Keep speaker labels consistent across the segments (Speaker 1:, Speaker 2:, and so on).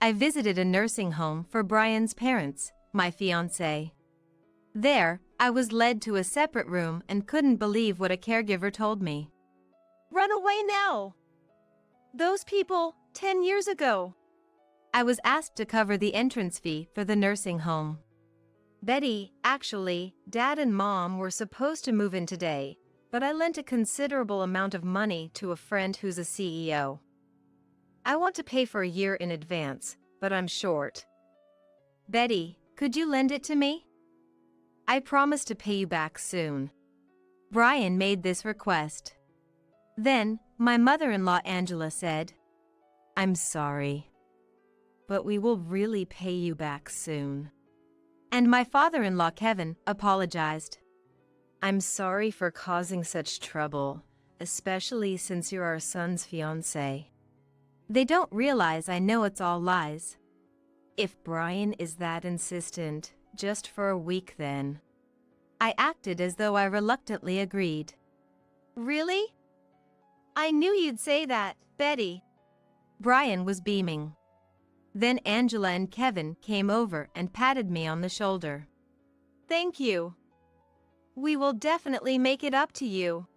Speaker 1: I visited a nursing home for Brian's parents, my fiancé. There, I was led to a separate room and couldn't believe what a caregiver told me.
Speaker 2: Run away now! Those people, 10 years ago.
Speaker 1: I was asked to cover the entrance fee for the nursing home. Betty, actually, Dad and Mom were supposed to move in today, but I lent a considerable amount of money to a friend who's a CEO. I want to pay for a year in advance, but I'm short. Betty, could you lend it to me? I promise to pay you back soon. Brian made this request. Then, my mother-in-law Angela said, I'm sorry, but we will really pay you back soon. And my father-in-law Kevin apologized. I'm sorry for causing such trouble, especially since you're our son's fiancé. They don't realize I know it's all lies. If Brian is that insistent, just for a week then. I acted as though I reluctantly agreed.
Speaker 2: Really? I knew you'd say that, Betty.
Speaker 1: Brian was beaming. Then Angela and Kevin came over and patted me on the shoulder.
Speaker 2: Thank you. We will definitely make it up to you.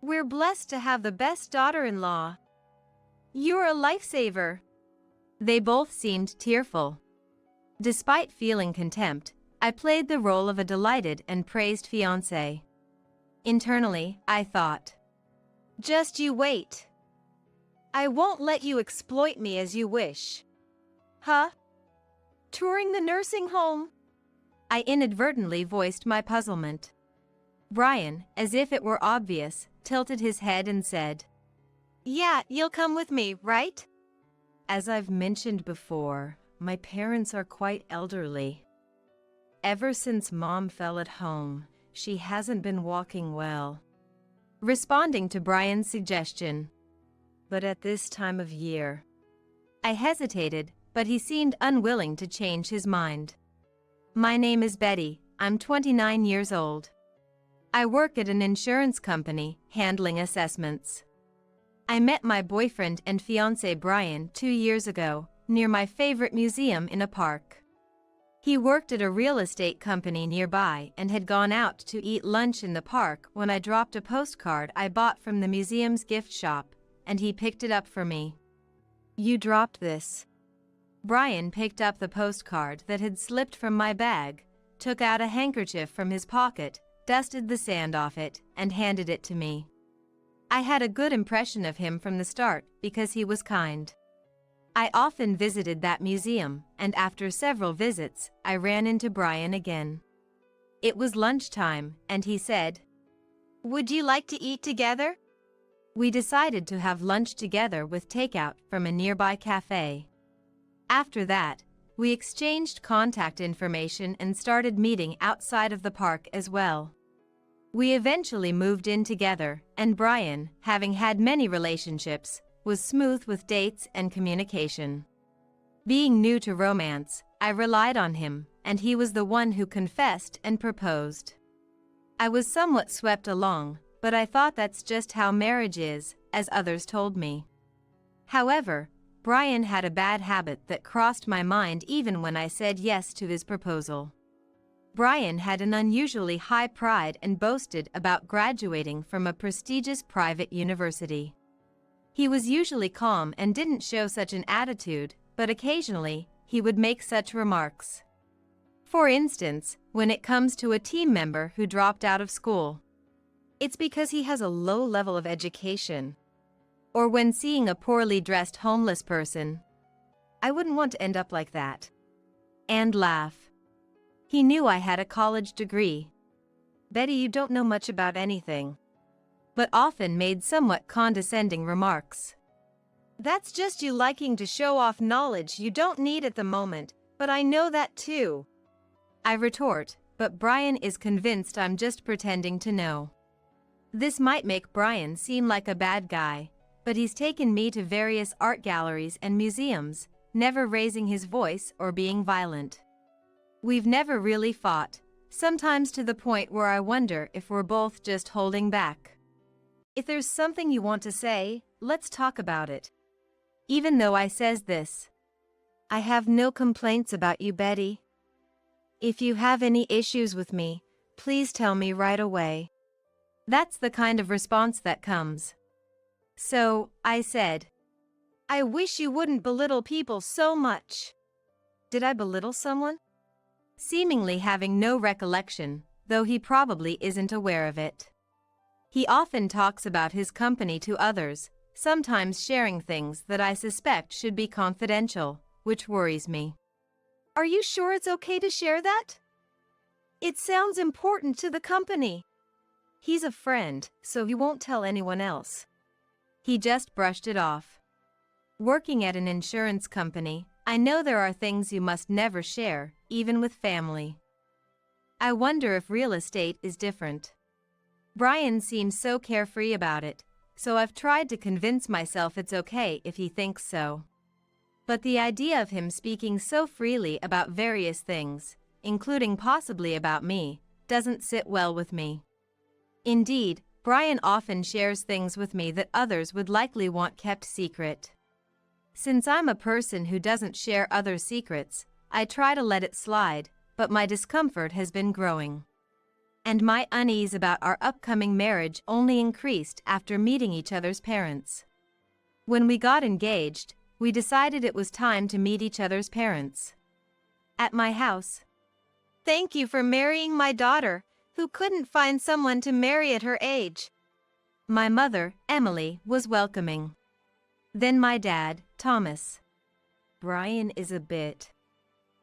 Speaker 2: We're blessed to have the best daughter-in-law. You're a lifesaver.
Speaker 1: They both seemed tearful. Despite feeling contempt, I played the role of a delighted and praised fiancé. Internally, I thought,
Speaker 2: just you wait. I won't let you exploit me as you wish. Huh? Touring the nursing home?
Speaker 1: I inadvertently voiced my puzzlement. Brian, as if it were obvious, tilted his head and said,
Speaker 2: Yeah, you'll come with me, right?
Speaker 1: As I've mentioned before, my parents are quite elderly. Ever since Mom fell at home, she hasn't been walking well. Responding to Brian's suggestion. But at this time of year. I hesitated, but he seemed unwilling to change his mind. My name is Betty, I'm 29 years old. I work at an insurance company, handling assessments. I met my boyfriend and fiancé Brian 2 years ago, near my favorite museum in a park. He worked at a real estate company nearby and had gone out to eat lunch in the park when I dropped a postcard I bought from the museum's gift shop, and he picked it up for me. You dropped this. Brian picked up the postcard that had slipped from my bag, took out a handkerchief from his pocket, dusted the sand off it, and handed it to me. I had a good impression of him from the start because he was kind. I often visited that museum, and after several visits, I ran into Brian again. It was lunchtime, and he said,
Speaker 2: Would you like to eat together?
Speaker 1: We decided to have lunch together with takeout from a nearby cafe. After that, we exchanged contact information and started meeting outside of the park as well. We eventually moved in together, and Brian, having had many relationships, was smooth with dates and communication. Being new to romance, I relied on him, and he was the one who confessed and proposed. I was somewhat swept along, but I thought that's just how marriage is, as others told me. However, Brian had a bad habit that crossed my mind even when I said yes to his proposal. Brian had an unusually high pride and boasted about graduating from a prestigious private university. He was usually calm and didn't show such an attitude, but occasionally, he would make such remarks. For instance, when it comes to a team member who dropped out of school. It's because he has a low level of education. Or when seeing a poorly dressed homeless person. I wouldn't want to end up like that. And laugh. He knew I had a college degree. Betty, you don't know much about anything. But often made somewhat condescending remarks.
Speaker 2: That's just you liking to show off knowledge you don't need at the moment, but I know that too.
Speaker 1: I retort, but Brian is convinced I'm just pretending to know. This might make Brian seem like a bad guy, but he's taken me to various art galleries and museums, never raising his voice or being violent. We've never really fought, sometimes to the point where I wonder if we're both just holding back. If there's something you want to say, let's talk about it. Even though I says this,
Speaker 2: I have no complaints about you, Betty. If you have any issues with me, please tell me right away.
Speaker 1: That's the kind of response that comes. So, I said,
Speaker 2: I wish you wouldn't belittle people so much. Did I belittle someone?
Speaker 1: Seemingly having no recollection, though he probably isn't aware of it. He often talks about his company to others, sometimes sharing things that I suspect should be confidential, which worries me.
Speaker 2: Are you sure it's okay to share that? It sounds important to the company. He's a friend, so he won't tell anyone else.
Speaker 1: He just brushed it off. Working at an insurance company, I know there are things you must never share, even with family. I wonder if real estate is different. Brian seems so carefree about it, so I've tried to convince myself it's okay if he thinks so. But the idea of him speaking so freely about various things, including possibly about me, doesn't sit well with me. Indeed, Brian often shares things with me that others would likely want kept secret. Since I'm a person who doesn't share other secrets, I try to let it slide, but my discomfort has been growing. And my unease about our upcoming marriage only increased after meeting each other's parents. When we got engaged, we decided it was time to meet each other's parents. At my house.
Speaker 2: Thank you for marrying my daughter, who couldn't find someone to marry at her age.
Speaker 1: My mother, Emily, was welcoming. Then my dad, Thomas. Brian is a bit.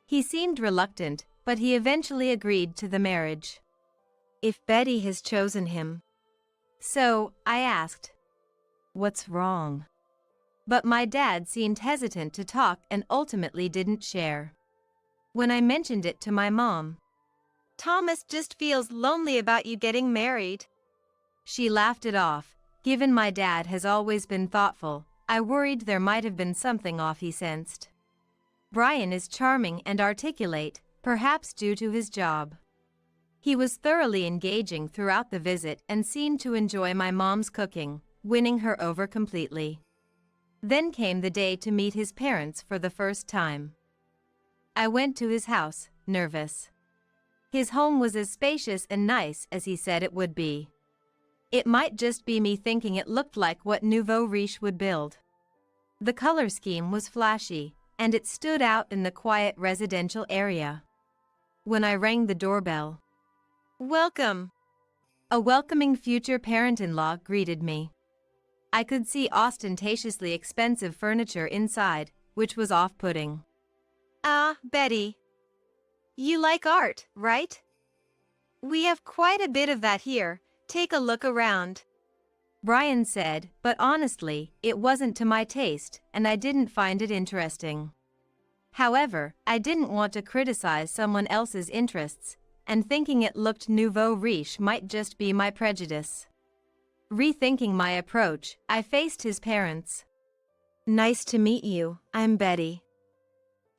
Speaker 1: He seemed reluctant, but he eventually agreed to the marriage.
Speaker 2: If Betty has chosen him.
Speaker 1: So, I asked, what's wrong? But my dad seemed hesitant to talk and ultimately didn't share. When I mentioned it to my mom,
Speaker 2: Thomas just feels lonely about you getting married.
Speaker 1: She laughed it off. Given my dad has always been thoughtful, I worried there might have been something off he sensed. Brian is charming and articulate, perhaps due to his job. He was thoroughly engaging throughout the visit and seemed to enjoy my mom's cooking, winning her over completely. Then came the day to meet his parents for the first time. I went to his house, nervous. His home was as spacious and nice as he said it would be. It might just be me thinking it looked like what nouveau riche would build. The color scheme was flashy, and it stood out in the quiet residential area. When I rang the doorbell,
Speaker 2: "Welcome."
Speaker 1: A welcoming future parent-in-law greeted me. I could see ostentatiously expensive furniture inside, which was off-putting.
Speaker 2: Betty. You like art, right? We have quite a bit of that here. Take a look around.
Speaker 1: Brian said, but honestly, it wasn't to my taste, and I didn't find it interesting. However, I didn't want to criticize someone else's interests, and thinking it looked nouveau riche might just be my prejudice. Rethinking my approach, I faced his parents.
Speaker 2: Nice to meet you, I'm Betty.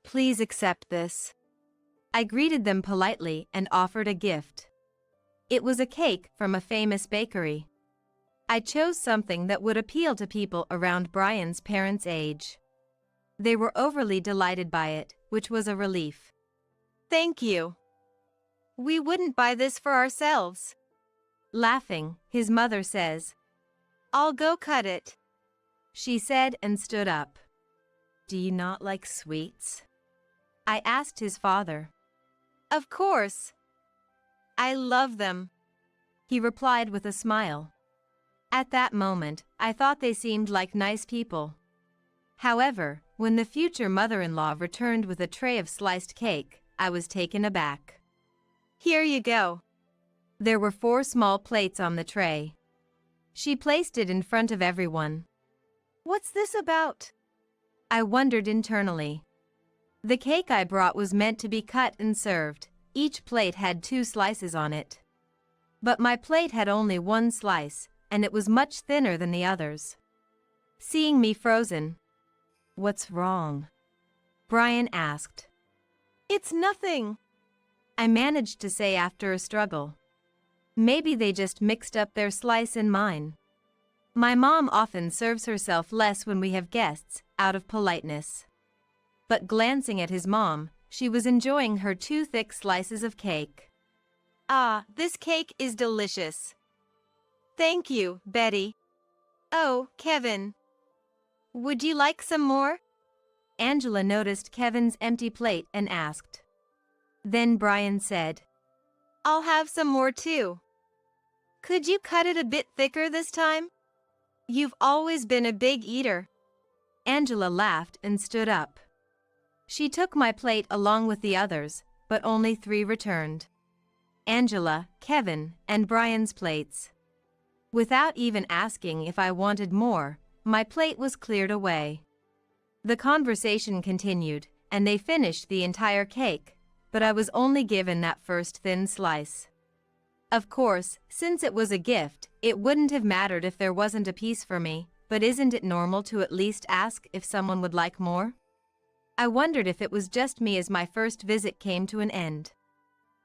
Speaker 2: Please accept this.
Speaker 1: I greeted them politely and offered a gift. It was a cake from a famous bakery. I chose something that would appeal to people around Brian's parents' age. They were overly delighted by it, which was a relief.
Speaker 2: Thank you. We wouldn't buy this for ourselves.
Speaker 1: Laughing, his mother says,
Speaker 2: I'll go cut it.
Speaker 1: She said and stood up. Do you not like sweets? I asked his father.
Speaker 2: Of course. I love them.
Speaker 1: He replied with a smile. At that moment, I thought they seemed like nice people. However, when the future mother-in-law returned with a tray of sliced cake, I was taken aback.
Speaker 2: Here you go.
Speaker 1: There were 4 small plates on the tray. She placed it in front of everyone.
Speaker 2: What's this about?
Speaker 1: I wondered internally. The cake I brought was meant to be cut and served. Each plate had 2 slices on it. But my plate had only 1 slice, and it was much thinner than the others. Seeing me frozen, "What's wrong?" Brian asked.
Speaker 2: It's nothing.
Speaker 1: I managed to say after a struggle. Maybe they just mixed up their slice and mine. My mom often serves herself less when we have guests, out of politeness. but glancing at his mom, she was enjoying her 2 thick slices of cake.
Speaker 2: Ah, this cake is delicious. Thank you, Betty. Oh, Kevin. Would you like some more?
Speaker 1: Angela noticed Kevin's empty plate and asked. Then Brian said,
Speaker 2: I'll have some more too. Could you cut it a bit thicker this time? You've always been a big eater.
Speaker 1: Angela laughed and stood up. She took my plate along with the others, but only 3 returned. Angela, Kevin, and Brian's plates. Without even asking if I wanted more, my plate was cleared away. The conversation continued, and they finished the entire cake, but I was only given that first thin slice. Of course, since it was a gift, it wouldn't have mattered if there wasn't a piece for me, but isn't it normal to at least ask if someone would like more? I wondered if it was just me as my first visit came to an end.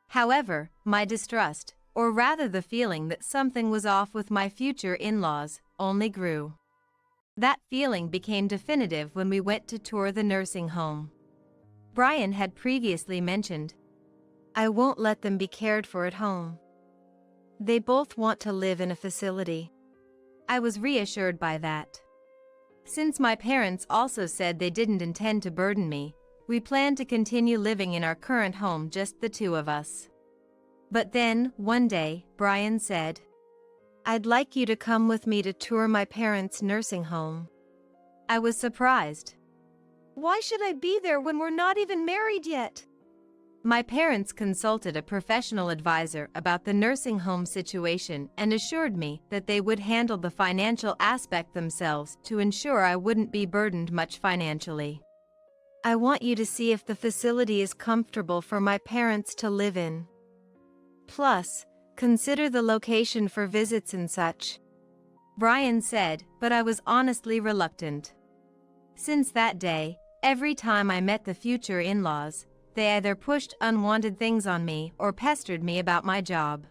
Speaker 1: However, my distrust, or rather the feeling that something was off with my future in-laws, only grew. That feeling became definitive when we went to tour the nursing home. Brian had previously mentioned,
Speaker 2: I won't let them be cared for at home. They both want to live in a facility.
Speaker 1: I was reassured by that. Since my parents also said they didn't intend to burden me, we planned to continue living in our current home, just the 2 of us. But then, one day, Brian said,
Speaker 2: I'd like you to come with me to tour my parents' nursing home.
Speaker 1: I was surprised.
Speaker 2: Why should I be there when we're not even married yet?
Speaker 1: My parents consulted a professional advisor about the nursing home situation and assured me that they would handle the financial aspect themselves to ensure I wouldn't be burdened much financially.
Speaker 2: I want you to see if the facility is comfortable for my parents to live in. Plus, consider the location for visits and such.
Speaker 1: Brian said, but I was honestly reluctant. Since that day, every time I met the future in-laws, they either pushed unwanted things on me or pestered me about my job.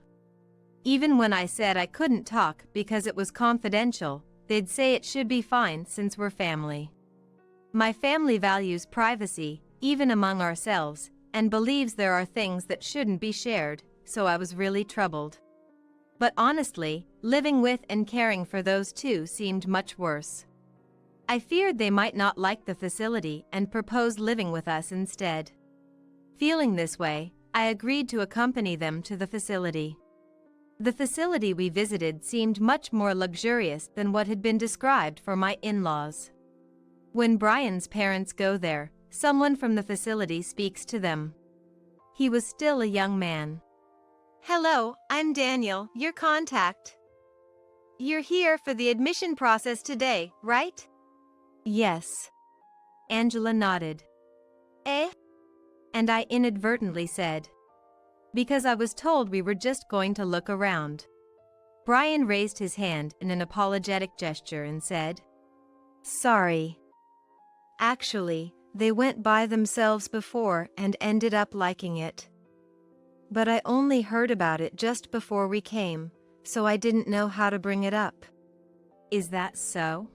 Speaker 1: Even when I said I couldn't talk because it was confidential, they'd say it should be fine since we're family. My family values privacy, even among ourselves, and believes there are things that shouldn't be shared, so I was really troubled. But honestly, living with and caring for those 2 seemed much worse. I feared they might not like the facility and proposed living with us instead. Feeling this way, I agreed to accompany them to the facility. The facility we visited seemed much more luxurious than what had been described for my in-laws. When Brian's parents go there, someone from the facility speaks to them. He was still a young man.
Speaker 2: Hello, I'm Daniel, your contact. You're here for the admission process today, right?
Speaker 1: Yes. Angela nodded.
Speaker 2: Eh?
Speaker 1: And I inadvertently said, because I was told we were just going to look around. Brian raised his hand in an apologetic gesture and said,
Speaker 2: Sorry. Actually, they went by themselves before and ended up liking it. But I only heard about it just before we came, so I didn't know how to bring it up.
Speaker 1: Is that so?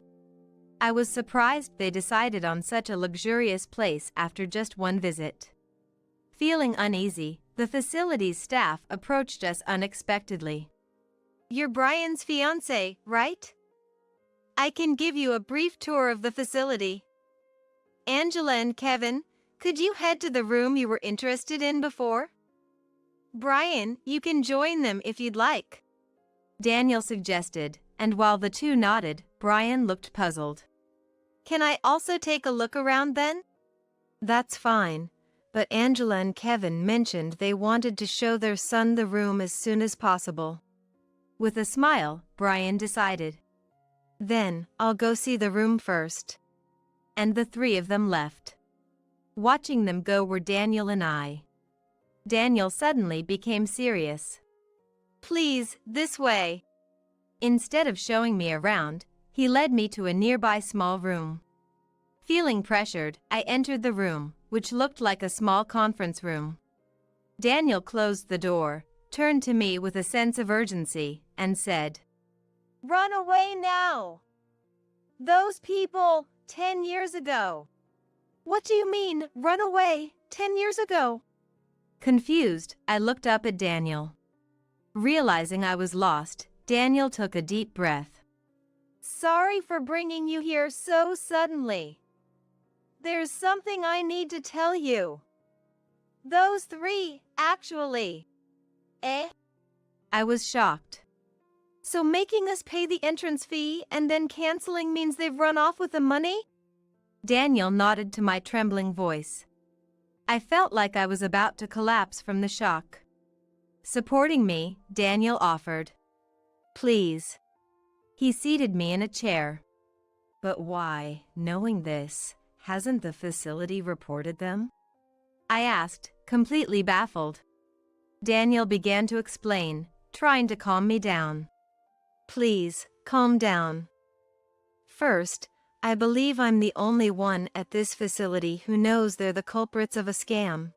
Speaker 1: I was surprised they decided on such a luxurious place after just one visit. Feeling uneasy, the facility's staff approached us unexpectedly.
Speaker 2: You're Brian's fiancé, right? I can give you a brief tour of the facility. Angela and Kevin, could you head to the room you were interested in before? Brian, you can join them if you'd like.
Speaker 1: Daniel suggested, and while the 2 nodded, Brian looked puzzled.
Speaker 2: Can I also take a look around then? That's fine. But Angela and Kevin mentioned they wanted to show their son the room as soon as possible.
Speaker 1: With a smile, Brian decided.
Speaker 2: Then, I'll go see the room first.
Speaker 1: And the 3 of them left. Watching them go were Daniel and I. Daniel suddenly became serious.
Speaker 2: Please, this way.
Speaker 1: Instead of showing me around, he led me to a nearby small room. Feeling pressured, I entered the room, which looked like a small conference room. Daniel closed the door, turned to me with a sense of urgency, and said,
Speaker 2: Run away now! Those people, 10 years ago. What do you mean, run away, 10 years ago?
Speaker 1: Confused, I looked up at Daniel. Realizing I was lost, Daniel took a deep breath.
Speaker 2: Sorry for bringing you here so suddenly. There's something I need to tell you. Those three, actually. Eh?
Speaker 1: I was shocked.
Speaker 2: So making us pay the entrance fee and then canceling means they've run off with the money?
Speaker 1: Daniel nodded to my trembling voice. I felt like I was about to collapse from the shock. Supporting me, Daniel offered. Please. He seated me in a chair. But why, knowing this, hasn't the facility reported them? I asked, completely baffled. Daniel began to explain, trying to calm me down. Please, calm down. First, I believe I'm the only one at this facility who knows they're the culprits of a scam.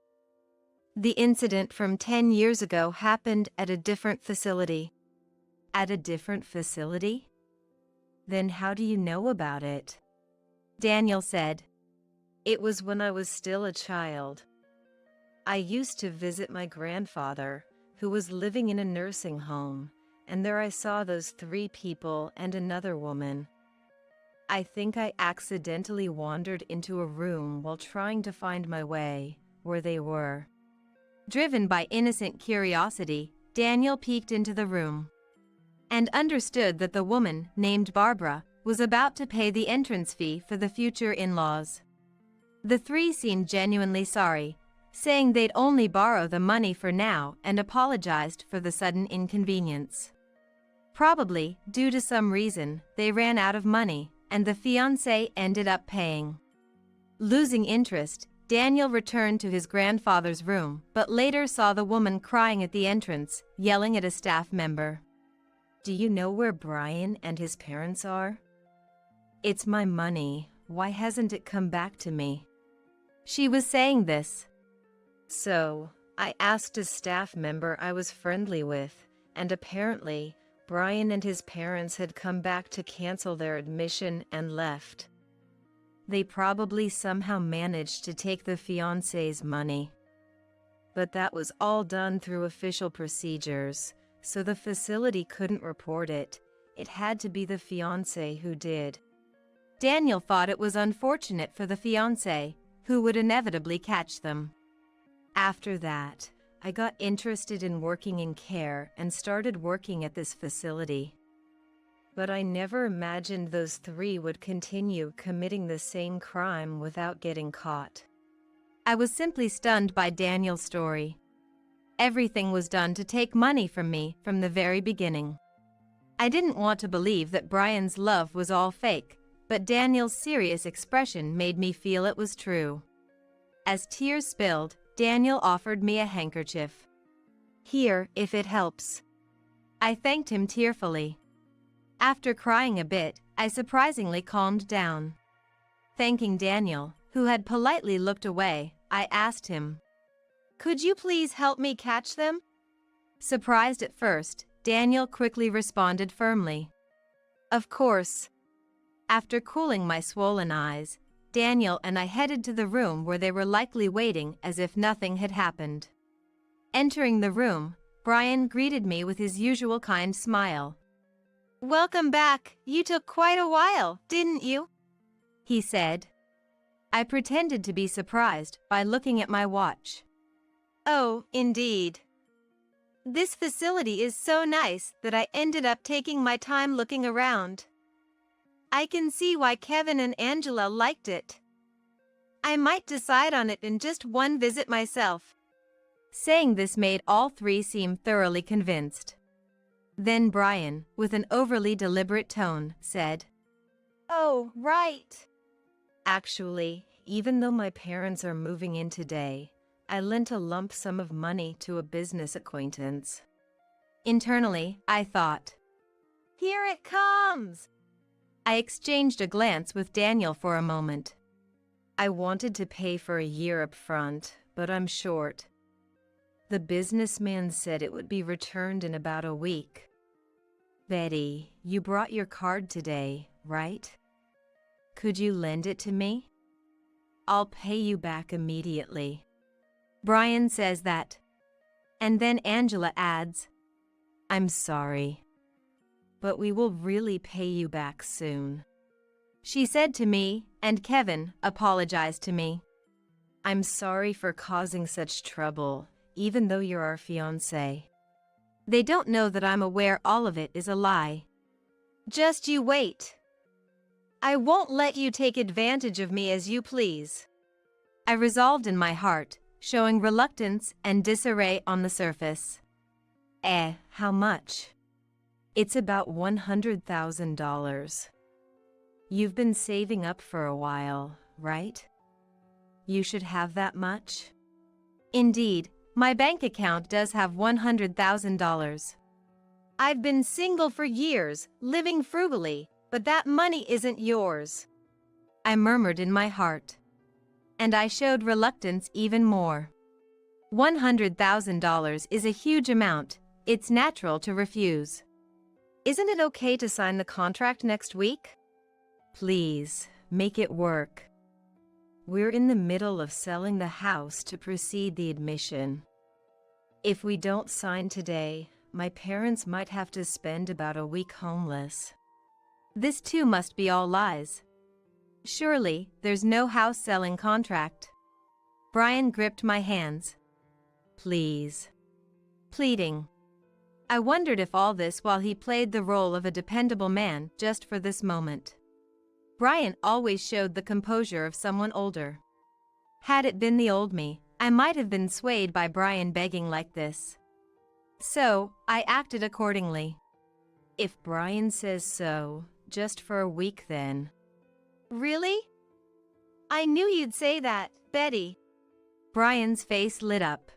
Speaker 1: The incident from 10 years ago happened at a different facility. At a different facility? Then how do you know about it? Daniel said. It was when I was still a child. I used to visit my grandfather, who was living in a nursing home, and there I saw those three people and another woman. I think I accidentally wandered into a room while trying to find my way, where they were. Driven by innocent curiosity, Daniel peeked into the room and understood that the woman, named Barbara, was about to pay the entrance fee for the future in-laws. The three seemed genuinely sorry, saying they'd only borrow the money for now and apologized for the sudden inconvenience. Probably, due to some reason, they ran out of money, and the fiancé ended up paying. Losing interest, Daniel returned to his grandfather's room, but later saw the woman crying at the entrance, yelling at a staff member. Do you know where Brian and his parents are? It's my money. Why hasn't it come back to me? She was saying this. So, I asked a staff member I was friendly with, and apparently, Brian and his parents had come back to cancel their admission and left. They probably somehow managed to take the fiancé's money. But that was all done through official procedures, so the facility couldn't report it. It had to be the fiancé who did. Daniel thought it was unfortunate for the fiancé, who would inevitably catch them. After that, I got interested in working in care and started working at this facility. But I never imagined those three would continue committing the same crime without getting caught. I was simply stunned by Daniel's story. Everything was done to take money from me from the very beginning. I didn't want to believe that Brian's love was all fake, but Daniel's serious expression made me feel it was true. As tears spilled, Daniel offered me a handkerchief. Here, if it helps. I thanked him tearfully. After crying a bit, I surprisingly calmed down. Thanking Daniel, who had politely looked away, I asked him, Could you please help me catch them? Surprised at first, Daniel quickly responded firmly. Of course. After cooling my swollen eyes, Daniel and I headed to the room where they were likely waiting as if nothing had happened. Entering the room, Brian greeted me with his usual kind smile.
Speaker 2: Welcome back. You took quite a while, didn't you?
Speaker 1: He said. I pretended to be surprised by looking at my watch.
Speaker 2: Oh, indeed. This facility is so nice that I ended up taking my time looking around. I can see why Kevin and Angela liked it. I might decide on it in just one visit myself.
Speaker 1: Saying this made all three seem thoroughly convinced. Then Brian, with an overly deliberate tone, said,
Speaker 2: Oh, right.
Speaker 1: Actually, even though my parents are moving in today, I lent a lump sum of money to a business acquaintance. Internally, I thought,
Speaker 2: Here it comes.
Speaker 1: I exchanged a glance with Daniel for a moment. I wanted to pay for a year up front, but I'm short. The businessman said it would be returned in about a week. Betty, you brought your card today, right? Could you lend it to me? I'll pay you back immediately. Brian says that. And then Angela adds, I'm sorry, but we will really pay you back soon. She said to me, and Kevin apologized to me. I'm sorry for causing such trouble, even though you're our fiancé. They don't know that I'm aware all of it is a lie.
Speaker 2: Just you wait. I won't let you take advantage of me as you please.
Speaker 1: I resolved in my heart, showing reluctance and disarray on the surface. How much? It's about $100,000. You've been saving up for a while, right? You should have that much.
Speaker 2: Indeed, my bank account does have $100,000. I've been single for years, living frugally, but that money isn't yours.
Speaker 1: I murmured in my heart. And I showed reluctance even more. $100,000 is a huge amount. It's natural to refuse.
Speaker 2: Isn't it okay to sign the contract next week?
Speaker 1: Please, make it work. We're in the middle of selling the house to proceed the admission. If we don't sign today, my parents might have to spend about a week homeless.
Speaker 2: This too must be all lies.
Speaker 1: Surely, there's no house selling contract. Brian gripped my hands. Please. Pleading. I wondered if all this while he played the role of a dependable man just for this moment. Brian always showed the composure of someone older. Had it been the old me, I might have been swayed by Brian begging like this. So, I acted accordingly. If Brian says so, just for a week then.
Speaker 2: Really? I knew you'd say that, Betty.
Speaker 1: Brian's face lit up.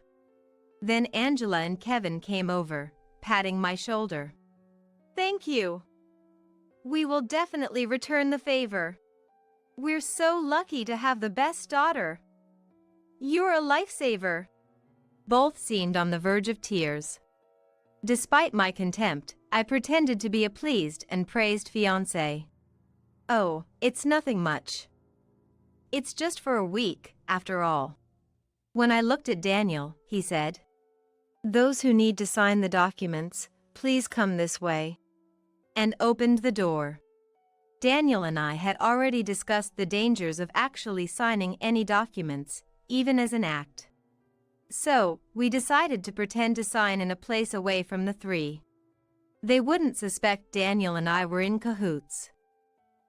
Speaker 1: Then Angela and Kevin came over, patting my shoulder.
Speaker 2: Thank you. We will definitely return the favor. We're so lucky to have the best daughter. You're a lifesaver.
Speaker 1: Both seemed on the verge of tears. Despite my contempt, I pretended to be a pleased and praised fiancé. Oh, it's nothing much. It's just for a week, after all. When I looked at Daniel, he said, Those who need to sign the documents, please come this way. And opened the door. Daniel and I had already discussed the dangers of actually signing any documents, even as an act. So, we decided to pretend to sign in a place away from the three. They wouldn't suspect Daniel and I were in cahoots.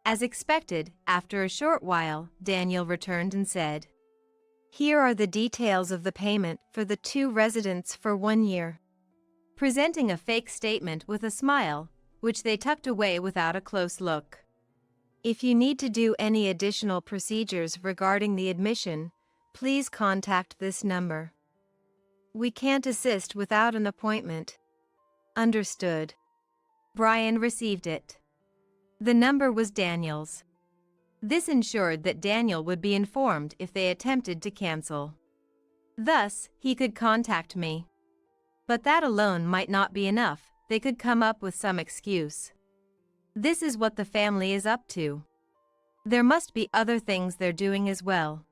Speaker 1: As expected, after a short while, Daniel returned and said, Here are the details of the payment for the 2 residents for 1 year. Presenting a fake statement with a smile, which they tucked away without a close look. If you need to do any additional procedures regarding the admission, please contact this number. We can't assist without an appointment. Understood. Brian received it. The number was Daniel's. This ensured that Daniel would be informed if they attempted to cancel. Thus, he could contact me. But that alone might not be enough, they could come up with some excuse. This is what the family is up to. There must be other things they're doing as well.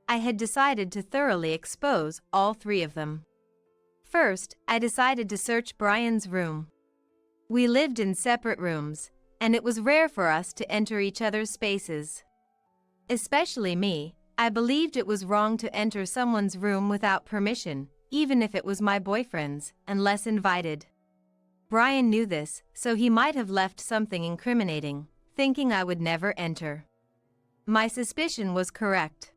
Speaker 1: I had decided to thoroughly expose all 3 of them. First, I decided to search Brian's room. We lived in separate rooms, and it was rare for us to enter each other's spaces. Especially me, I believed it was wrong to enter someone's room without permission, even if it was my boyfriend's, unless invited. Brian knew this, so he might have left something incriminating, thinking I would never enter. My suspicion was correct.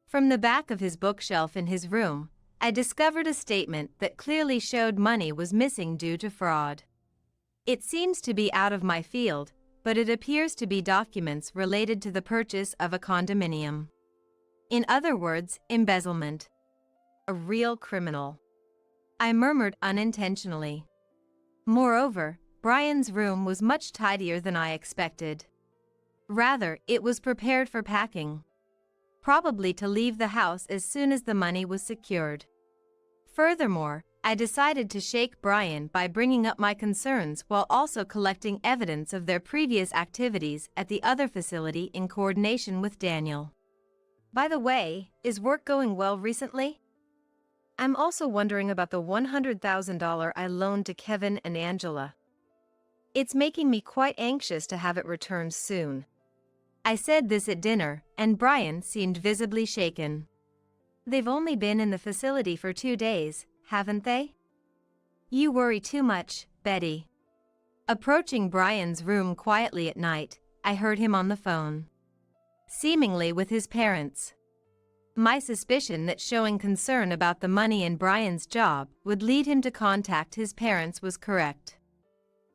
Speaker 1: From the back of his bookshelf in his room, I discovered a statement that clearly showed money was missing due to fraud. It seems to be out of my field, but it appears to be documents related to the purchase of a condominium. In other words, embezzlement. A real criminal. I murmured unintentionally. Moreover, Brian's room was much tidier than I expected. Rather, it was prepared for packing. Probably to leave the house as soon as the money was secured. Furthermore, I decided to shake Brian by bringing up my concerns while also collecting evidence of their previous activities at the other facility in coordination with Daniel. By the way, is work going well recently? I'm also wondering about the $100,000 I loaned to Kevin and Angela. It's making me quite anxious to have it returned soon. I said this at dinner, and Brian seemed visibly shaken. They've only been in the facility for 2 days, haven't they? You worry too much, Betty. Approaching Brian's room quietly at night, I heard him on the phone. Seemingly with his parents. My suspicion that showing concern about the money in Brian's job would lead him to contact his parents was correct.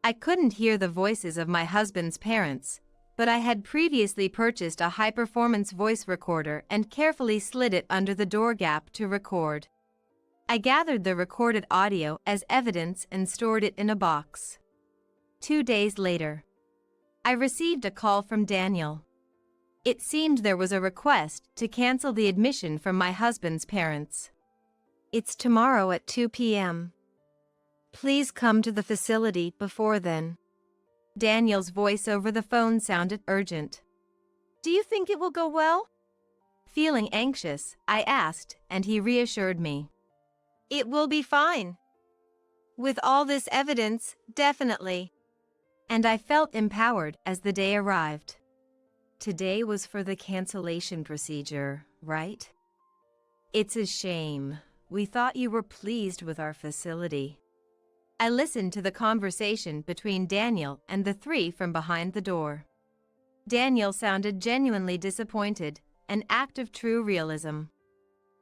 Speaker 1: I couldn't hear the voices of my husband's parents, but I had previously purchased a high-performance voice recorder and carefully slid it under the door gap to record. I gathered the recorded audio as evidence and stored it in a box. 2 days later, I received a call from Daniel. It seemed there was a request to cancel the admission from my husband's parents. It's tomorrow at 2 p.m. Please come to the facility before then. Daniel's voice over the phone sounded urgent. Do you think it will go well? Feeling anxious, I asked, and he reassured me. It will be fine. With all this evidence, definitely. And I felt empowered as the day arrived. Today was for the cancellation procedure, right? It's a shame. We thought you were pleased with our facility. I listened to the conversation between Daniel and the three from behind the door. Daniel sounded genuinely disappointed, an act of true realism.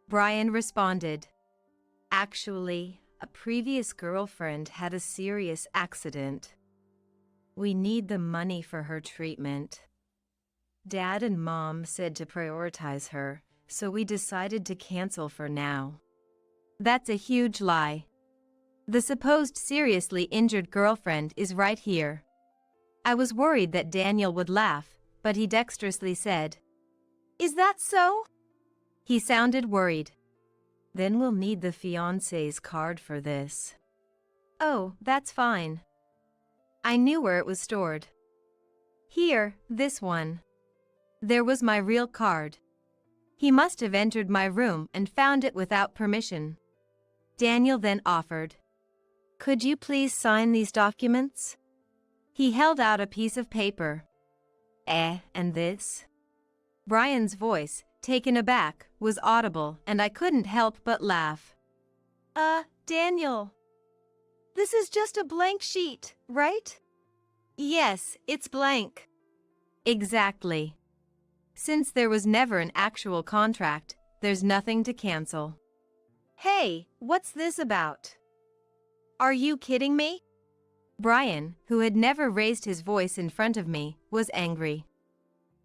Speaker 1: Brian responded, Actually, a previous girlfriend had a serious accident. We need the money for her treatment. Dad and Mom said to prioritize her, so we decided to cancel for now. That's a huge lie. The supposed seriously injured girlfriend is right here. I was worried that Daniel would laugh, but he dexterously said, Is that so? He sounded worried. Then we'll need the fiancé's card for this. Oh, that's fine. I knew where it was stored. Here, this one. There was my real card. He must have entered my room and found it without permission. Daniel then offered, Could you please sign these documents? He held out a piece of paper. And this? Brian's voice, taken aback, was audible, and I couldn't help but laugh. Daniel. This is just a blank sheet, right? Yes, it's blank. Exactly. Since there was never an actual contract, there's nothing to cancel. Hey, what's this about? Are you kidding me? Brian, who had never raised his voice in front of me, was angry.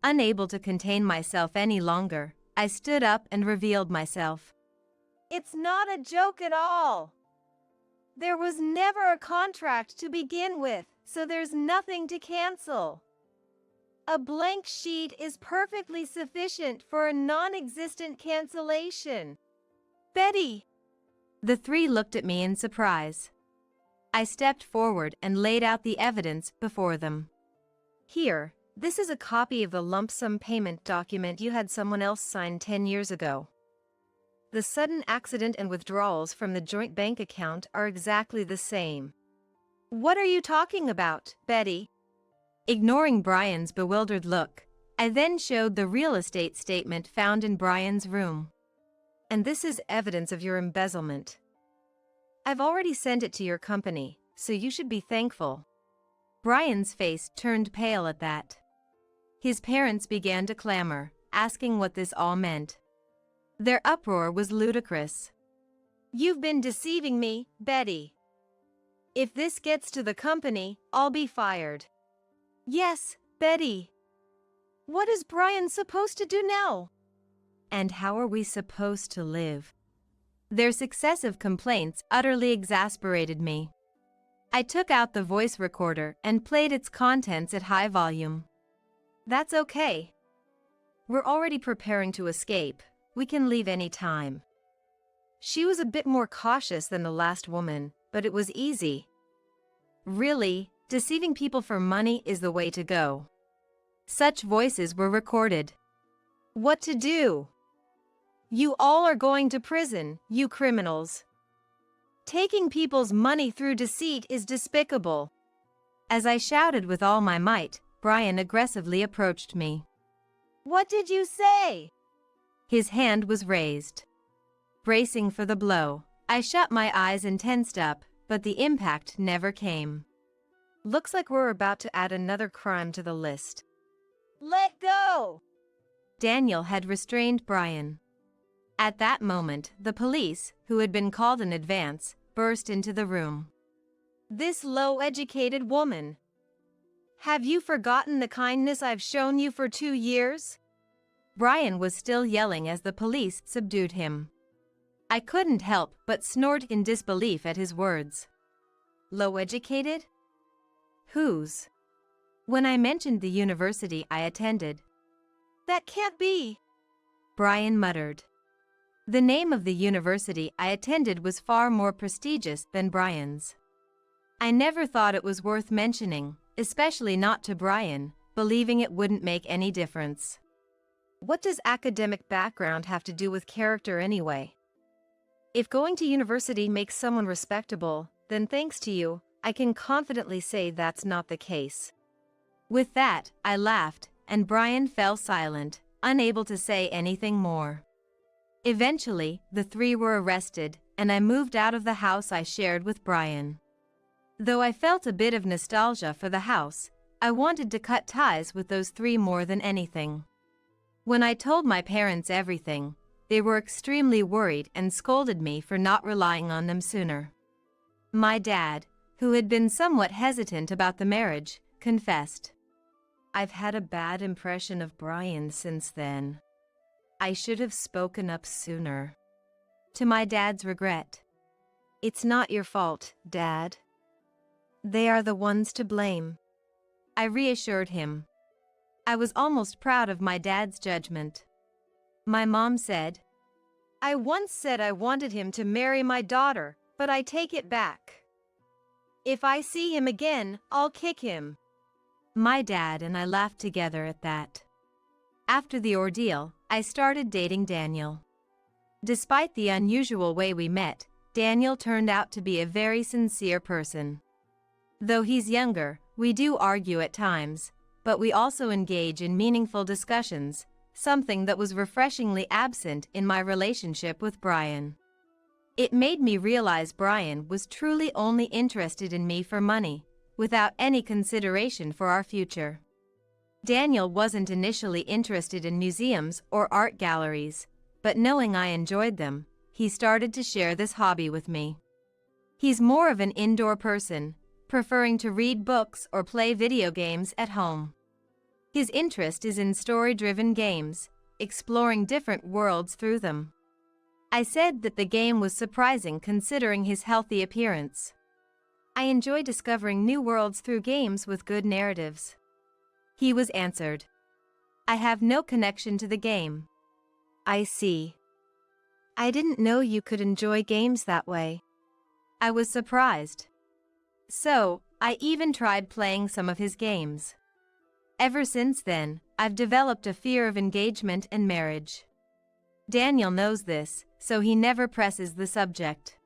Speaker 1: Unable to contain myself any longer, I stood up and revealed myself. It's not a joke at all. There was never a contract to begin with, so there's nothing to cancel. A blank sheet is perfectly sufficient for a non-existent cancellation. Betty! The three looked at me in surprise. I stepped forward and laid out the evidence before them. Here, this is a copy of the lump sum payment document you had someone else sign 10 years ago. The sudden accident and withdrawals from the joint bank account are exactly the same. What are you talking about, Betty? Ignoring Brian's bewildered look, I then showed the real estate statement found in Brian's room. And this is evidence of your embezzlement. I've already sent it to your company, so you should be thankful. Brian's face turned pale at that. His parents began to clamor, asking what this all meant. Their uproar was ludicrous. You've been deceiving me, Betty. If this gets to the company, I'll be fired. Yes, Betty. What is Brian supposed to do now? And how are we supposed to live? Their successive complaints utterly exasperated me. I took out the voice recorder and played its contents at high volume. That's okay. We're already preparing to escape. We can leave any time. She was a bit more cautious than the last woman, but it was easy. Really, deceiving people for money is the way to go. Such voices were recorded. What to do?
Speaker 2: You all are going to prison, you criminals. Taking people's money through deceit is despicable.
Speaker 1: As I shouted with all my might, Brian aggressively approached me.
Speaker 2: What did you say?
Speaker 1: His hand was raised. Bracing for the blow, I shut my eyes and tensed up, but the impact never came.
Speaker 2: Looks like we're about to add another crime to the list. Let go!
Speaker 1: Daniel had restrained Brian. At that moment, the police, who had been called in advance, burst into the room.
Speaker 2: This low-educated woman. Have you forgotten the kindness I've shown you for 2 years?
Speaker 1: Brian was still yelling as the police subdued him. I couldn't help but snort in disbelief at his words.
Speaker 2: Low-educated?
Speaker 1: Whose? When I mentioned the university I attended.
Speaker 2: That can't be,
Speaker 1: Brian muttered. The name of the university I attended was far more prestigious than Brian's. I never thought it was worth mentioning, especially not to Brian, believing it wouldn't make any difference.
Speaker 2: What does academic background have to do with character anyway? If going to university makes someone respectable, then thanks to you, I can confidently say that's not the case.
Speaker 1: With that, I laughed, and Brian fell silent, unable to say anything more. Eventually, the three were arrested, and I moved out of the house I shared with Brian. Though I felt a bit of nostalgia for the house, I wanted to cut ties with those three more than anything. When I told my parents everything, they were extremely worried and scolded me for not relying on them sooner. My dad, who had been somewhat hesitant about the marriage, confessed. I've had a bad impression of Brian since then. I should have spoken up sooner. To my dad's regret.
Speaker 2: It's not your fault, Dad. They are the ones to blame.
Speaker 1: I reassured him. I was almost proud of my dad's judgment. My mom said,
Speaker 2: I once said I wanted him to marry my daughter, but I take it back. If I see him again, I'll kick him.
Speaker 1: My dad and I laughed together at that. After the ordeal, I started dating Daniel. Despite the unusual way we met, Daniel turned out to be a very sincere person. Though he's younger, we do argue at times, but we also engage in meaningful discussions, something that was refreshingly absent in my relationship with Brian. It made me realize Brian was truly only interested in me for money, without any consideration for our future. Daniel wasn't initially interested in museums or art galleries, but knowing I enjoyed them, he started to share this hobby with me. He's more of an indoor person, preferring to read books or play video games at home. His interest is in story-driven games, exploring different worlds through them. I said that the game was surprising considering his healthy appearance. I enjoy discovering new worlds through games with good narratives. He was answered. I have no connection to the game.
Speaker 2: I see. I didn't know you could enjoy games that way.
Speaker 1: I was surprised. So, I even tried playing some of his games. Ever since then, I've developed a fear of engagement and marriage. Daniel knows this, so he never presses the subject.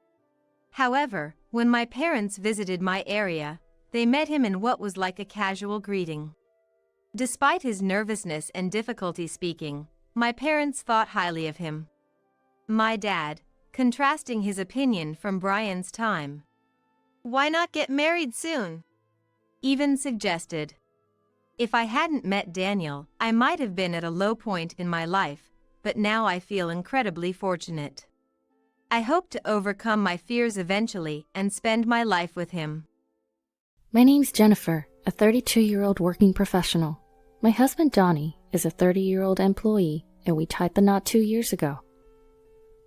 Speaker 1: However, when my parents visited my area, they met him in what was like a casual greeting. Despite his nervousness and difficulty speaking, my parents thought highly of him. My dad, contrasting his opinion from Brian's time,
Speaker 2: why not get married soon?
Speaker 1: Even suggested. If I hadn't met Daniel, I might have been at a low point in my life, but now I feel incredibly fortunate. I hope to overcome my fears eventually and spend my life with him.
Speaker 3: My name's Jennifer, a 32-year-old working professional. My husband Donnie is a 30-year-old employee, and we tied the knot 2 years ago.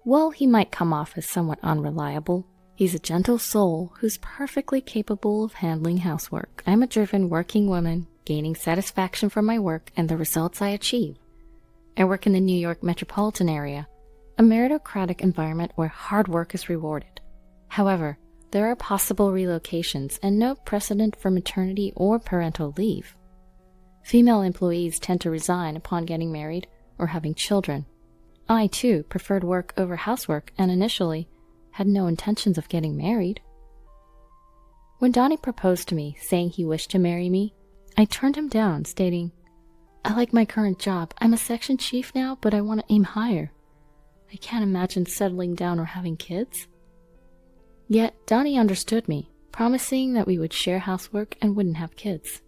Speaker 3: While he might come off as somewhat unreliable, he's a gentle soul who's perfectly capable of handling housework. I'm a driven working woman, gaining satisfaction from my work and the results I achieve. I work in the New York metropolitan area, a meritocratic environment where hard work is rewarded. However, there are possible relocations and no precedent for maternity or parental leave. Female employees tend to resign upon getting married or having children. I, too, preferred work over housework and initially had no intentions of getting married. When Donnie proposed to me, saying he wished to marry me, I turned him down, stating, "I like my current job. I'm a section chief now, but I want to aim higher. I can't imagine settling down or having kids." Yet Donnie understood me, promising that we would share housework and wouldn't have kids.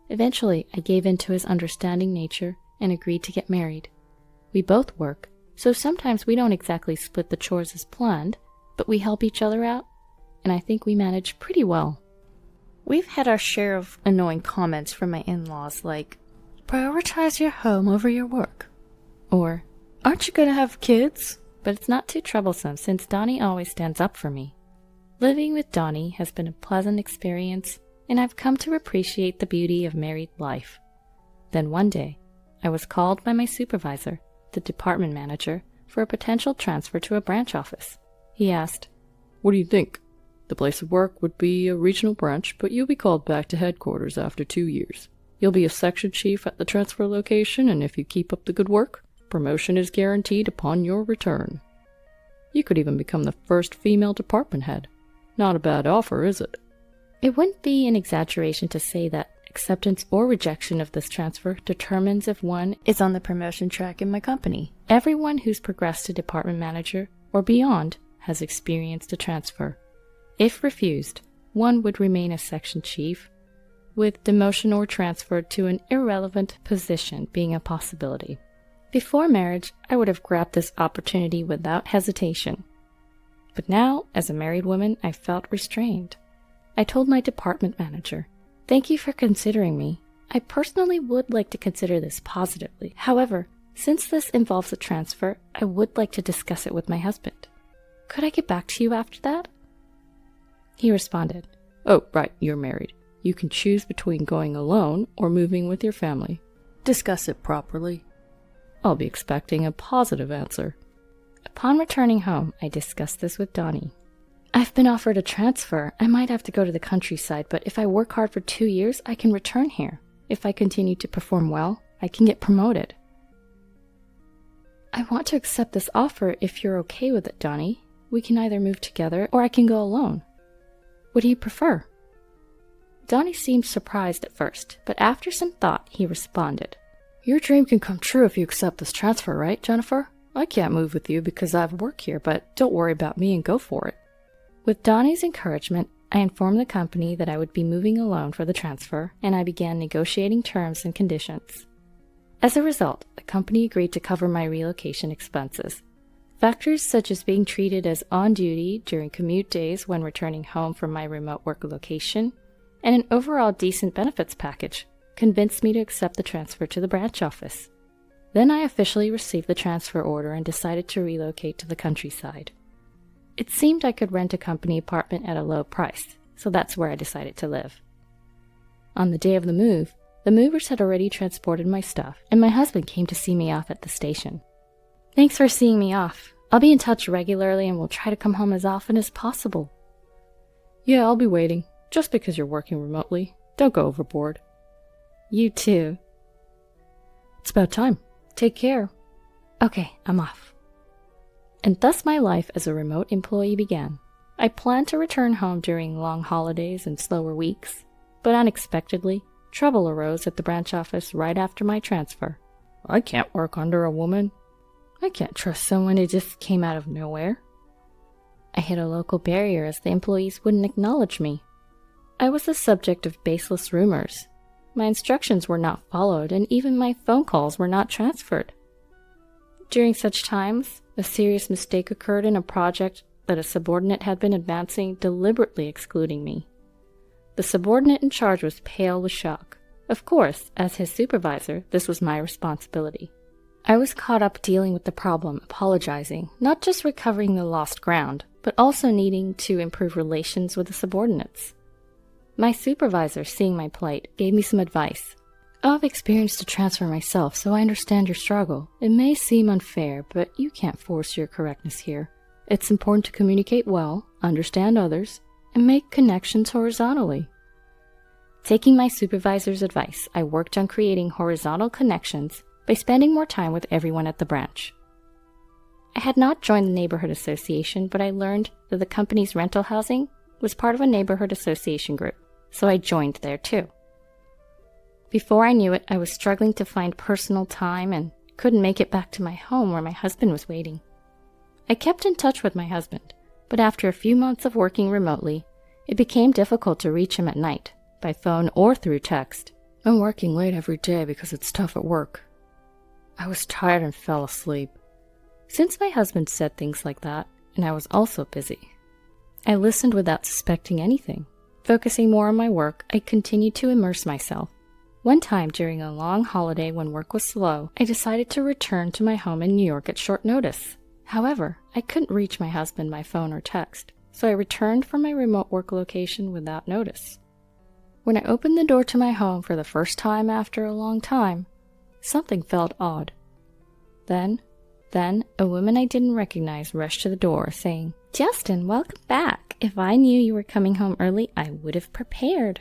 Speaker 3: Eventually, I gave in to his understanding nature and agreed to get married. We both work, so sometimes we don't exactly split the chores as planned, but we help each other out, and I think we manage pretty well. We've had our share of annoying comments from my in-laws like, "Prioritize your home over your work," or, "Aren't you gonna have kids?" But it's not too troublesome since Donnie always stands up for me. Living with Donnie has been a pleasant experience, and I've come to appreciate the beauty of married life. Then one day, I was called by my supervisor, the department manager, for a potential transfer to a branch office. He asked, "What do you think? The place of work would be a regional branch, but you'll be called back to headquarters after 2 years. You'll be a section chief at the transfer location, and if you keep up the good work, promotion is guaranteed upon your return. You could even become the first female department head. Not a bad offer, is it?" It wouldn't be an exaggeration to say that acceptance or rejection of this transfer determines if one is on the promotion track in my company. Everyone who's progressed to department manager or beyond has experienced a transfer. If refused, one would remain a section chief, with demotion or transfer to an irrelevant position being a possibility. Before marriage, I would have grabbed this opportunity without hesitation. But now, as a married woman, I felt restrained. I told my department manager, "Thank you for considering me. I personally would like to consider this positively. However, since this involves a transfer, I would like to discuss it with my husband. Could I get back to you after that?" He responded, "Oh, right, you're married. You can choose between going alone or moving with your family. Discuss it properly. I'll be expecting a positive answer." Upon returning home, I discussed this with Donnie. "I've been offered a transfer. I might have to go to the countryside, but if I work hard for 2 years, I can return here. If I continue to perform well, I can get promoted." "I want to accept this offer if you're okay with it, Donnie. We can either move together or I can go alone. What do you prefer?" Donnie seemed surprised at first, but after some thought, he responded, "Your dream can come true if you accept this transfer, right, Jennifer? I can't move with you because I have work here, but don't worry about me and go for it." With Donnie's encouragement, I informed the company that I would be moving alone for the transfer, and I began negotiating terms and conditions. As a result, the company agreed to cover my relocation expenses. Factors such as being treated as on duty during commute days when returning home from my remote work location, and an overall decent benefits package convinced me to accept the transfer to the branch office. Then I officially received the transfer order and decided to relocate to the countryside. It seemed I could rent a company apartment at a low price, so that's where I decided to live. On the day of the move, the movers had already transported my stuff, and my husband came to see me off at the station. "Thanks for seeing me off. I'll be in touch regularly and will try to come home as often as possible." "Yeah, I'll be waiting. Just because you're working remotely, don't go overboard." "You too." "It's about time. Take care." "Okay, I'm off." And thus my life as a remote employee began. I planned to return home during long holidays and slower weeks, but unexpectedly, trouble arose at the branch office right after my transfer. "I can't work under a woman. I can't trust someone who just came out of nowhere." I hit a local barrier as the employees wouldn't acknowledge me. I was the subject of baseless rumors. My instructions were not followed, and even my phone calls were not transferred. During such times, a serious mistake occurred in a project that a subordinate had been advancing, deliberately excluding me. The subordinate in charge was pale with shock. Of course, as his supervisor, this was my responsibility. I was caught up dealing with the problem, apologizing, not just recovering the lost ground, but also needing to improve relations with the subordinates. My supervisor, seeing my plight, gave me some advice. "I've experienced a transfer myself, so I understand your struggle. It may seem unfair, but you can't force your correctness here. It's important to communicate well, understand others, and make connections horizontally." Taking my supervisor's advice, I worked on creating horizontal connections by spending more time with everyone at the branch. I had not joined the neighborhood association, but I learned that the company's rental housing was part of a neighborhood association group, so I joined there too. Before I knew it, I was struggling to find personal time and couldn't make it back to my home where my husband was waiting. I kept in touch with my husband, but after a few months of working remotely, it became difficult to reach him at night, by phone or through text. I'm working late every day because it's tough at work. I was tired and fell asleep. Since my husband said things like that, and I was also busy, I listened without suspecting anything. Focusing more on my work, I continued to immerse myself. One time during a long holiday when work was slow, I decided to return to my home in New York at short notice. However, I couldn't reach my husband by phone or text, so I returned from my remote work location without notice. When I opened the door to my home for the first time after a long time, something felt odd. Then, a woman I didn't recognize rushed to the door, saying, "Justin, welcome back. If I knew you were coming home early, I would have prepared."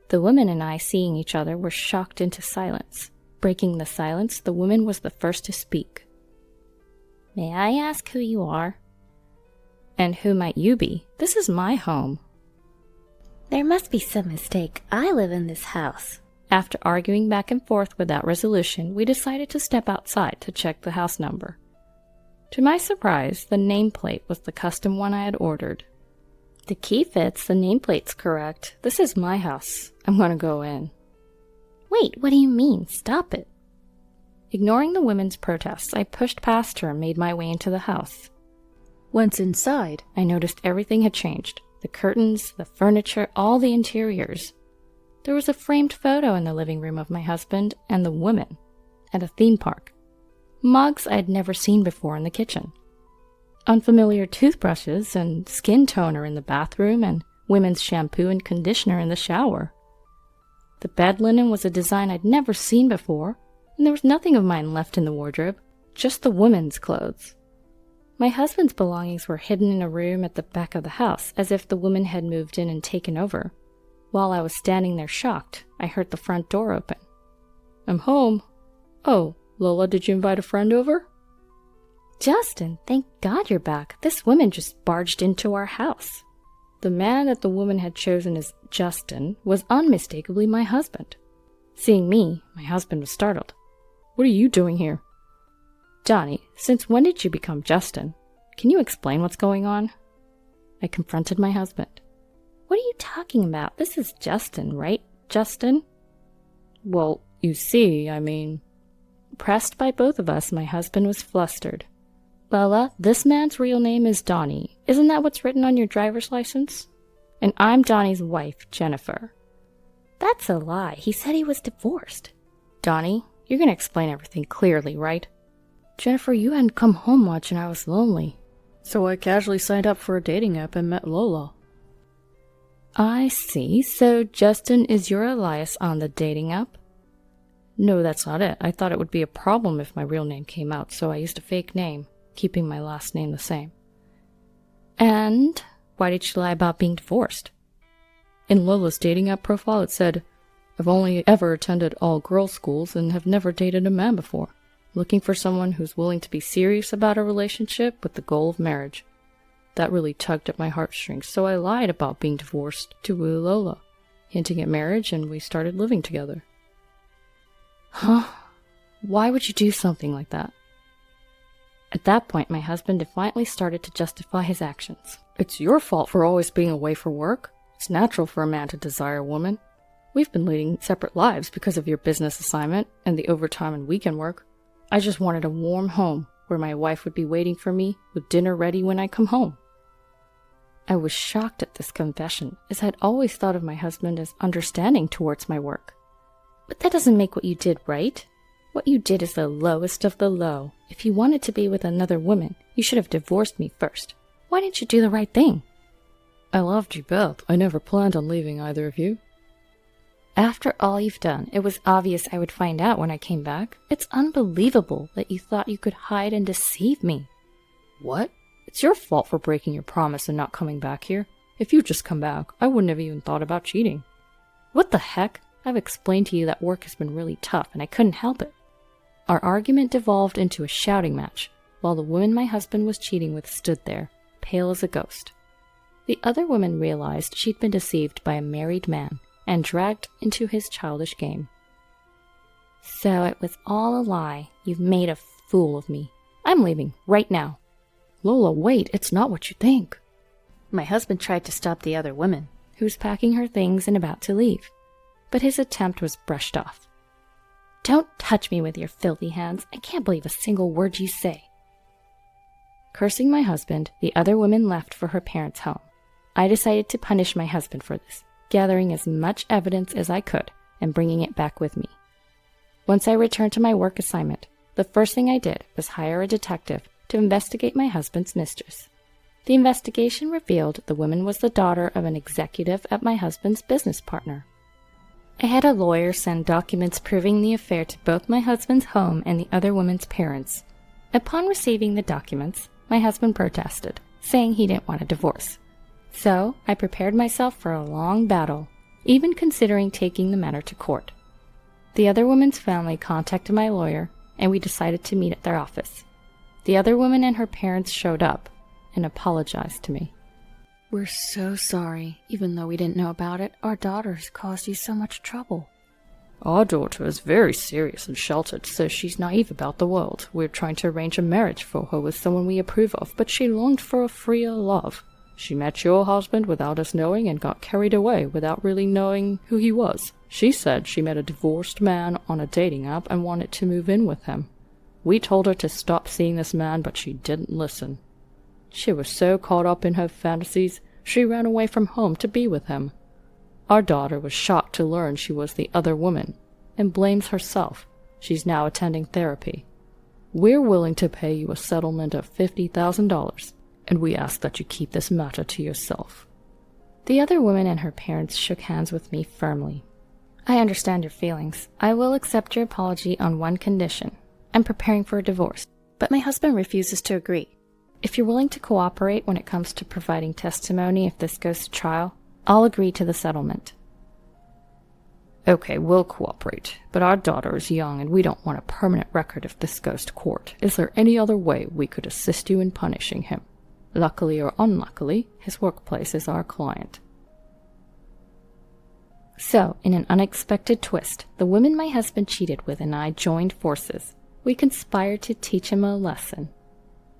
Speaker 3: The woman and I, seeing each other, were shocked into silence. Breaking the silence, the woman was the first to speak. "May I ask who you are?" "And who might you be? This is my home."
Speaker 4: "There must be some mistake. I live in this house."
Speaker 3: After arguing back and forth without resolution, we decided to step outside to check the house number. To my surprise, the nameplate was the custom one I had ordered. "The key fits, the nameplate's correct. This is my house. I'm gonna go in."
Speaker 4: "Wait, what do you mean? Stop it."
Speaker 3: Ignoring the woman's protests, I pushed past her and made my way into the house. Once inside, I noticed everything had changed. The curtains, the furniture, all the interiors. There was a framed photo in the living room of my husband and the woman at a theme park. Mugs I had never seen before in the kitchen. Unfamiliar toothbrushes and skin toner in the bathroom and women's shampoo and conditioner in the shower. The bed linen was a design I'd never seen before, and there was nothing of mine left in the wardrobe, just the woman's clothes. My husband's belongings were hidden in a room at the back of the house, as if the woman had moved in and taken over. While I was standing there shocked, I heard the front door open. "I'm home. Oh, Lola, did you invite a friend over?"
Speaker 4: "Justin, thank God you're back. This woman just barged into our house."
Speaker 3: The man that the woman had chosen as Justin was unmistakably my husband. Seeing me, my husband was startled. "What are you doing here?" "Johnny, since when did you become Justin? Can you explain what's going on?" I confronted my husband.
Speaker 4: "What are you talking about? This is Justin, right, Justin?"
Speaker 3: "Well, you see, I mean..." Pressed by both of us, my husband was flustered. "Lola, this man's real name is Donnie. Isn't that what's written on your driver's license? And I'm Donnie's wife, Jennifer."
Speaker 4: "That's a lie. He said he was divorced."
Speaker 3: "Donnie, you're gonna explain everything clearly, right?" "Jennifer, you hadn't come home much and I was lonely, so I casually signed up for a dating app and met Lola." "I see. So Justin is your alias on the dating app?" "No, that's not it. I thought it would be a problem if my real name came out, so I used a fake name, keeping my last name the same." "And why did you lie about being divorced?" "In Lola's dating app profile it said, 'I've only ever attended all-girls schools and have never dated a man before. Looking for someone who's willing to be serious about a relationship with the goal of marriage.' That really tugged at my heartstrings, so I lied about being divorced to woo Lola, hinting at marriage, and we started living together." "Huh? Why would you do something like that?" At that point, my husband defiantly started to justify his actions. "It's your fault for always being away for work. It's natural for a man to desire a woman. We've been leading separate lives because of your business assignment and the overtime and weekend work. I just wanted a warm home where my wife would be waiting for me with dinner ready when I come home." I was shocked at this confession, as I'd always thought of my husband as understanding towards my work. "But that doesn't make what you did right. What you did is the lowest of the low. If you wanted to be with another woman, you should have divorced me first. Why didn't you do the right thing?" "I loved you both. I never planned on leaving either of you." "After all you've done, it was obvious I would find out when I came back. It's unbelievable that you thought you could hide and deceive me." "What? It's your fault for breaking your promise and not coming back here. If you'd just come back, I wouldn't have even thought about cheating." "What the heck? I've explained to you that work has been really tough and I couldn't help it." Our argument devolved into a shouting match. while the woman my husband was cheating with stood there, pale as a ghost. The other woman realized she'd been deceived by a married man and dragged into his childish game. So it was all a lie. You've made a fool of me. I'm leaving right now.
Speaker 4: Lola, wait, it's not what you think.
Speaker 3: My husband tried to stop the other woman, who was packing her things and about to leave, but his attempt was brushed off. Don't touch me with your filthy hands. I can't believe a single word you say. Cursing my husband, the other woman left for her parents' home. I decided to punish my husband for this, gathering as much evidence as I could and bringing it back with me. Once I returned to my work assignment, the first thing I did was hire a detective to investigate my husband's mistress. The investigation revealed the woman was the daughter of an executive at my husband's business partner. I had a lawyer send documents proving the affair to both my husband's home and the other woman's parents. Upon receiving the documents, my husband protested, saying he didn't want a divorce. So I prepared myself for a long battle, even considering taking the matter to court. The other woman's family contacted my lawyer, and we decided to meet at their office. The other woman and her parents showed up and apologized to me.
Speaker 4: We're so sorry. Even though we didn't know about it, our daughter's caused you so much trouble.
Speaker 5: Our daughter is very serious and sheltered, so she's naive about the world. We're trying to arrange a marriage for her with someone we approve of, but she longed for a freer love. She met your husband without us knowing and got carried away without really knowing who he was. She said she met a divorced man on a dating app and wanted to move in with him. We told her to stop seeing this man, but she didn't listen. She was so caught up in her fantasies, she ran away from home to be with him. Our daughter was shocked to learn she was the other woman, and blames herself. She's now attending therapy. We're willing to pay you a settlement of $50,000, and we ask that you keep this matter to yourself.
Speaker 3: The other woman and her parents shook hands with me firmly. I understand your feelings. I will accept your apology on one condition. I'm preparing for a divorce, but my husband refuses to agree. If you're willing to cooperate when it comes to providing testimony if this goes to trial, I'll agree to the settlement.
Speaker 5: Okay, we'll cooperate, but our daughter is young and we don't want a permanent record if this goes to court. Is there any other way we could assist you in punishing him? Luckily or unluckily, his workplace is our client.
Speaker 3: So, in an unexpected twist, the woman my husband cheated with and I joined forces. We conspired to teach him a lesson.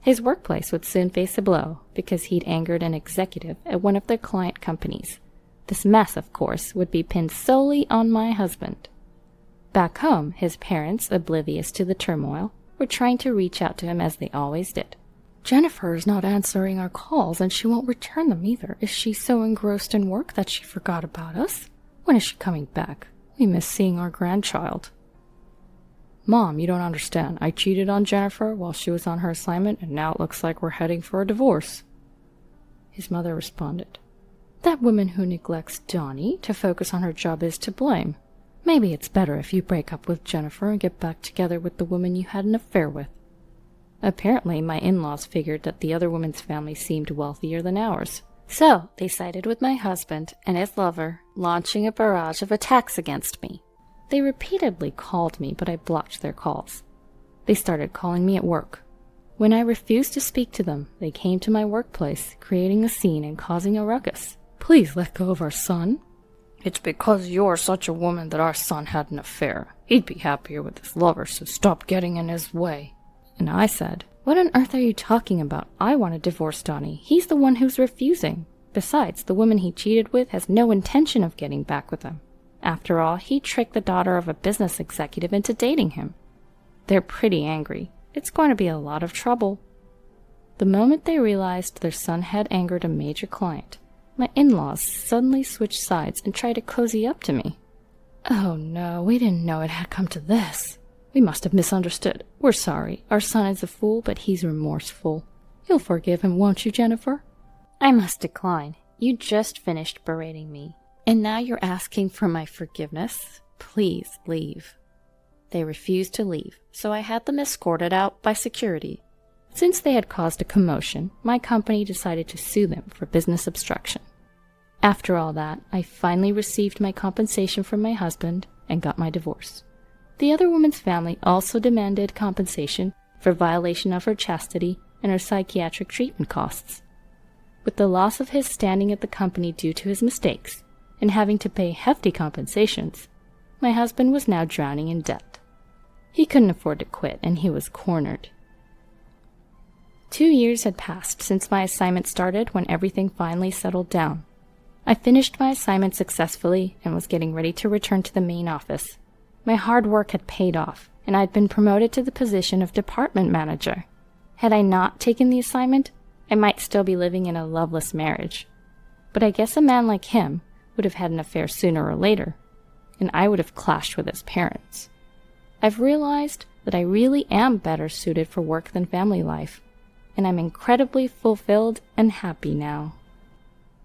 Speaker 3: His workplace would soon face a blow because he'd angered an executive at one of their client companies. This mess, of course, would be pinned solely on my husband. Back home, his parents, oblivious to the turmoil, were trying to reach out to him as they always did.
Speaker 4: Jennifer is not answering our calls, and she won't return them either. Is she so engrossed in work that she forgot about us? When is she coming back? We miss seeing our grandchild.
Speaker 5: Mom, you don't understand. I cheated on Jennifer while she was on her assignment, and now it looks like we're heading for a divorce.
Speaker 3: His mother responded, That woman who neglects Donnie to focus on her job is to blame. Maybe it's better if you break up with Jennifer and get back together with the woman you had an affair with. Apparently, my in-laws figured that the other woman's family seemed wealthier than ours. So, they sided with my husband and his lover, launching a barrage of attacks against me. They repeatedly called me, but I blocked their calls. They started calling me at work. When I refused to speak to them, they came to my workplace, creating a scene and causing a ruckus.
Speaker 5: Please let go of our son. It's because you're such a woman that our son had an affair. He'd be happier with his lover, so stop getting in his way.
Speaker 3: And I said, What on earth are you talking about? I want to divorce Donnie. He's the one who's refusing. Besides, the woman he cheated with has no intention of getting back with him. After all, he tricked the daughter of a business executive into dating him. They're pretty angry. It's going to be a lot of trouble. The moment they realized their son had angered a major client, my in-laws suddenly switched sides and tried to cozy up to me.
Speaker 4: Oh no, we didn't know it had come to this.
Speaker 3: We must have misunderstood. We're sorry. Our son is a fool, but he's remorseful. You'll forgive him, won't you, Jennifer? I must decline. You just finished berating me. And now you're asking for my forgiveness? Please leave. They refused to leave, so I had them escorted out by security. Since they had caused a commotion, my company decided to sue them for business obstruction. After all that, I finally received my compensation from my husband and got my divorce. The other woman's family also demanded compensation for violation of her chastity and her psychiatric treatment costs. With the loss of his standing at the company due to his mistakes, and having to pay hefty compensations, my husband was now drowning in debt. He couldn't afford to quit, and he was cornered. 2 years had passed since my assignment started when everything finally settled down. I finished my assignment successfully and was getting ready to return to the main office. My hard work had paid off, and I'd been promoted to the position of department manager. Had I not taken the assignment, I might still be living in a loveless marriage. But I guess a man like him would have had an affair sooner or later, and I would have clashed with his parents. I've realized that I really am better suited for work than family life, and I'm incredibly fulfilled and happy now.